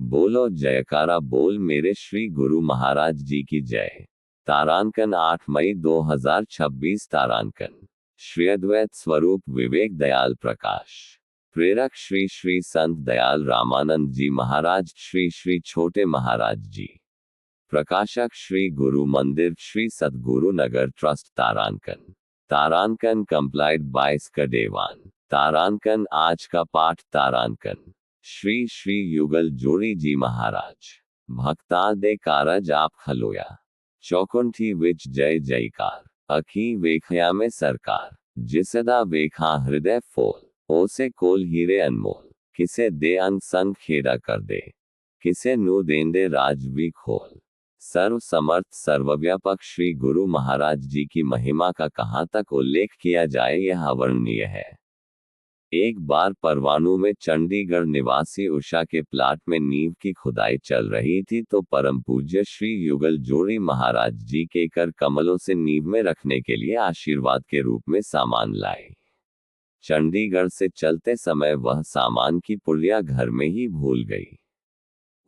बोलो जयकारा बोल मेरे श्री गुरु महाराज जी की जय। तारांकन 8 मई 2026 तारांकन श्री अद्वैत स्वरूप विवेक दयाल प्रकाश। प्रेरक श्री श्री संत दयाल रामानंद जी महाराज श्री श्री छोटे महाराज जी। प्रकाशक श्री गुरु मंदिर श्री सतगुरु नगर ट्रस्ट तारांकन। तारांकन कंप्लाइड बाय स्कडेवान। तारांकन आज का पाठ तारांकन श्री श्री युगल जोड़ी जी महाराज। भक्ता दे कारज आप खलोया चौकुंठी विच जय जयकार। अखी वेखया में सरकार जिसदा वेखा हृदय फोल। ओसे कोल हीरे अनमोल किसे दे अंग संग खेड़ा कर दे। किसे नु देंदे राज भी खोल। सर्व समर्थ सर्वव्यापक श्री गुरु महाराज जी की महिमा का कहाँ तक उल्लेख किया जाए यह अवर्णनीय है। एक बार परवाणु में चंडीगढ़ निवासी उषा के प्लाट में नींव की खुदाई चल रही थी तो परम पूज्य श्री युगल जोड़ी महाराज जी के कर कमलों से नींव में रखने के लिए आशीर्वाद के रूप में सामान लाए। चंडीगढ़ से चलते समय वह सामान की पुड़िया घर में ही भूल गई।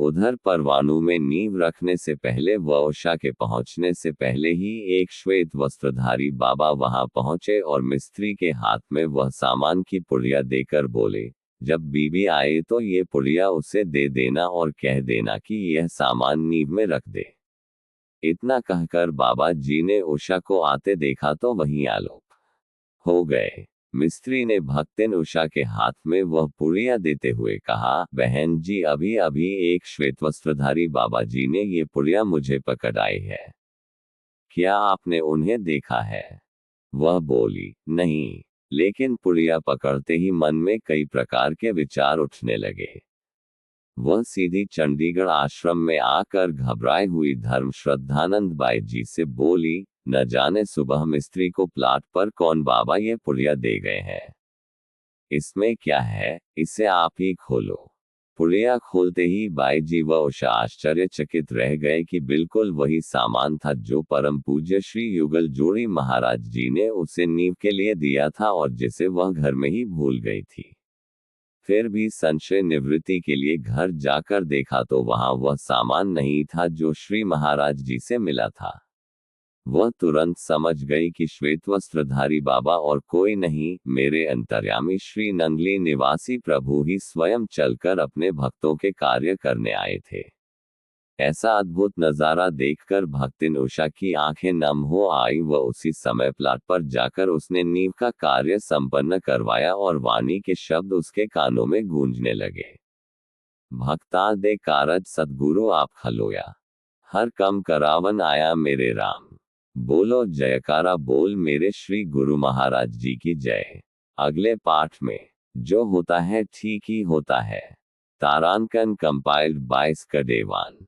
उधर परवाणु में नींव रखने से पहले व उषा के पहुंचने से पहले ही एक श्वेत वस्त्रधारी बाबा वहां पहुंचे और मिस्त्री के हाथ में वह सामान की पुड़िया देकर बोले, जब बीबी आए तो ये पुड़िया उसे दे देना और कह देना कि यह सामान नींव में रख दे। इतना कहकर बाबा जी ने उषा को आते देखा तो वहीं आलोक हो गए। मिस्त्री ने भक्तिन उषा के हाथ में वह पुड़िया देते हुए कहा, बहन जी अभी अभी एक श्वेत वस्त्रधारी बाबा जी ने ये पुड़िया मुझे पकड़ाई है, क्या आपने उन्हें देखा है? वह बोली, नहीं, लेकिन पुड़िया पकड़ते ही मन में कई प्रकार के विचार उठने लगे। वह सीधी चंडीगढ़ आश्रम में आकर घबराई हुई धर्म श्रद्धानंद बाई जी से बोली, न जाने सुबह मिस्त्री को प्लाट पर कौन बाबा ये पुड़िया दे गए हैं। इसमें क्या है, इसे आप ही खोलो। पुड़िया खोलते ही बाई जी व उषा आश्चर्यचकित रह गए कि बिल्कुल वही सामान था जो परम पूज्य श्री युगल जोड़ी महाराज जी ने उसे नींव के लिए दिया था और जिसे वह घर में ही भूल गई थी। फिर भी संशय निवृत्ति के लिए घर जाकर देखा तो वहां वह सामान नहीं था जो श्री महाराज जी से मिला था। वह तुरंत समझ गई कि श्वेत वस्त्रधारी बाबा और कोई नहीं, मेरे अंतर्यामी श्री नंगली निवासी प्रभु ही स्वयं चलकर अपने भक्तों के कार्य करने आए थे। ऐसा अद्भुत नजारा देखकर भक्तिन उषा की आंखें नम हो आई व उसी समय प्लाट पर जाकर उसने नींव का कार्य संपन्न करवाया और वाणी के शब्द उसके कानों में गूंजने लगे। भक्ता दे कारज सतगुरु आप खलोया हर कम करावन आया मेरे राम। बोलो जयकारा बोल मेरे श्री गुरु महाराज जी की जय। अगले पाठ में जो होता है ठीक ही होता है। तारांकन कंपाइल्ड बाय स्कडेवान।